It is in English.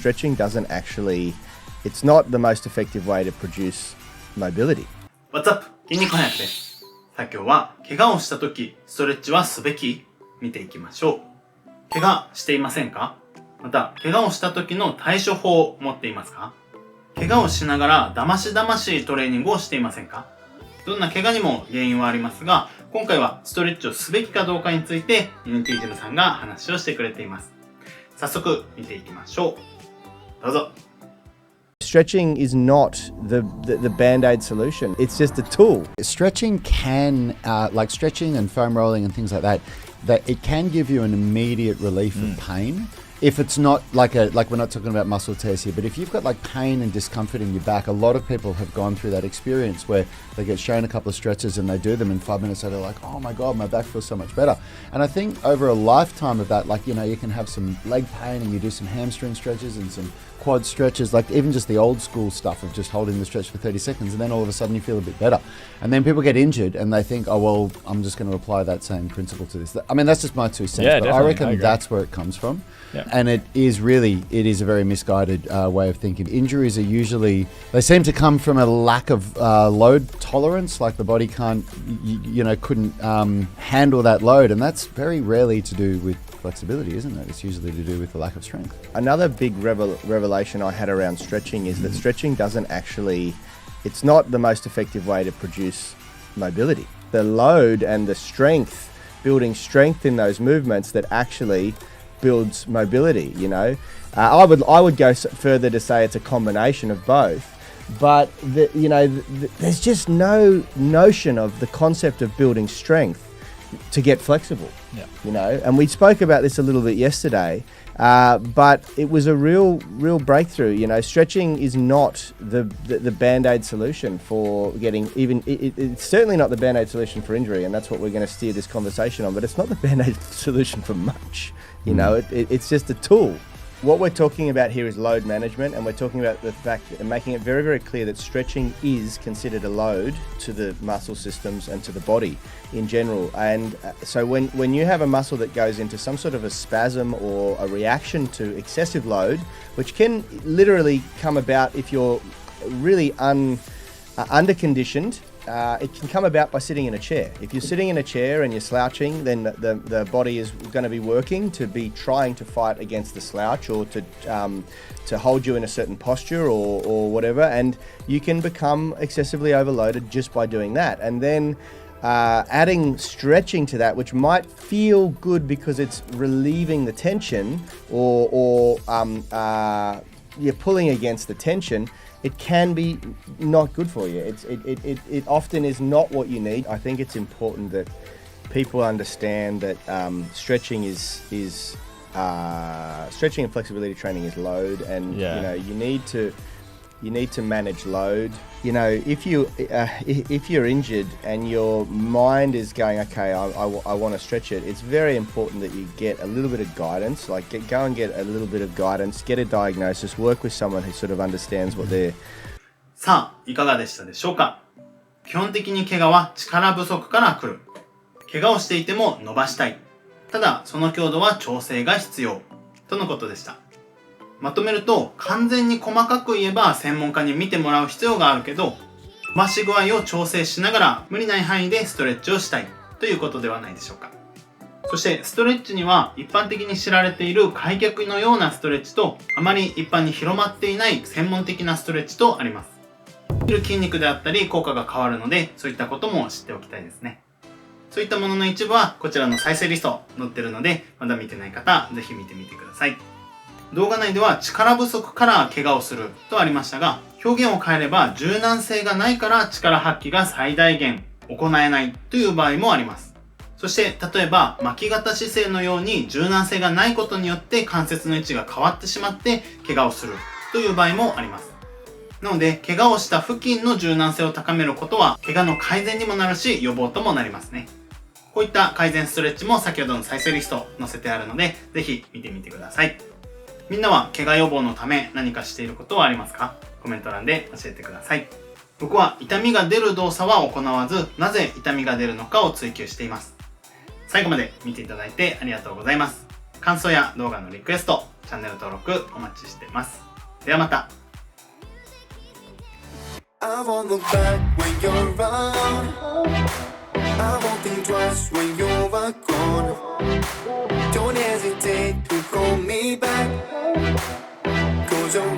Stretching doesn't actually, it's not the most effective way to produce mobility. What's up? 筋肉翻訳です。さあ今日は怪我をした時ストレッチはすべき見ていきましょう。怪我していませんか？また怪我をした時の対処法を持っていますか？怪我をしながらだましトレーニングをしていませんか？どんな怪我にも原因はありますが、今回はストレッチをすべきかどうかについて NT ジムさんが話をしてくれています。早速見ていきましょう。どうぞ。Stretching is not the band-aid solution. It's just a tool. Stretching can, like stretching and foam rolling and things like that, that it can give you an immediate relief of pain. If it's not like we're not talking about muscle tears here, but if you've got like pain and discomfort in your back, a lot of people have gone through that experience where they get shown a couple of stretches and they do them, and 5 minutes later they're like, oh my God, my back feels so much better. And I think over a lifetime of that, like, you know, you can have some leg pain and you do some hamstring stretches and some quad stretches, like even just the old school stuff of just holding the stretch for 30 seconds, and then all of a sudden you feel a bit better. And then people get injured and they think, oh, well, I'm just going to apply that same principle to this. I mean, that's just my 2 cents, Yeah, but I reckon that's where it comes from. Yeah. And it is a very misguided way of thinking. Injuries are usually, they seem to come from a lack of load tolerance, like the body couldn't handle that load, and that's very rarely to do with flexibility, isn't it? It's usually to do with the lack of strength. Another big revelation I had around stretching is that stretching doesn't actually, it's not the most effective way to produce mobility. The load and the strength, building strength in those movements that actually builds mobility, you know. I would go further to say it's a combination of both, but there's just no notion of the concept of building strength to get flexible. Yeah. You know, and we spoke about this a little bit yesterday, but it was a real breakthrough. You know, stretching is not the band-aid solution for getting even. It's certainly not the band-aid solution for injury, and that's what we're going to steer this conversation on. But it's not the band-aid solution for much. You know, it's just a tool. What we're talking about here is load management, and we're talking about the fact and making it very, very clear that stretching is considered a load to the muscle systems and to the body in general. And so when you have a muscle that goes into some sort of a spasm or a reaction to excessive load, which can literally come about if you're really under-conditioned, it can come about by sitting in a chair. If you're sitting in a chair and you're slouching, then the body is going to be working to be trying to fight against the slouch or to hold you in a certain posture or whatever, and you can become excessively overloaded just by doing that. And then adding stretching to that, which might feel good because it's relieving the tension or you're pulling against the tension, it can be not good for you. It often is not what you need. I think it's important that people understand that stretching stretching and flexibility training is load, and you know you need to manage load. You know, if you're injured and your mind is going, okay, I want to stretch it, it's very important that you get a little bit of guidance. Like go and get a little bit of guidance, get a diagnosis, work with someone who sort of understands what they're. さあ、いかがでしたでしょうか？基本的に怪我は力不足から来る。怪我をしていても伸ばしたい。ただ、その強度は調整が必要。とのことでした。まとめると、完全に細かく言えば専門家に見てもらう必要があるけど、伸ばし具合を調整しながら無理ない範囲でストレッチをしたいということではないでしょうか。そしてストレッチには一般的に知られている開脚のようなストレッチとあまり一般に広まっていない専門的なストレッチとあります。筋肉であったり効果が変わるので、そういったことも知っておきたいですね。そういったものの一部はこちらの再生リスト載ってるので、まだ見てない方ぜひ見てみてください。動画内では力不足から怪我をするとありましたが、表現を変えれば柔軟性がないから力発揮が最大限行えないという場合もあります。そして例えば巻き型姿勢のように柔軟性がないことによって関節の位置が変わってしまって怪我をするという場合もあります。なので怪我をした付近の柔軟性を高めることは怪我の改善にもなるし予防ともなりますね。こういった改善ストレッチも先ほどの再生リスト載せてあるのでぜひ見てみてください。みんなは怪我予防のため何かしていることはありますか？コメント欄で教えてください。僕は痛みが出る動作は行わず、なぜ痛みが出るのかを追求しています。最後まで見ていただいてありがとうございます。感想や動画のリクエスト、チャンネル登録お待ちしてます。ではまた。I won't look back when you're around. I won't think twice when you're gone. Don't hesitate to call me back. 'Cause you're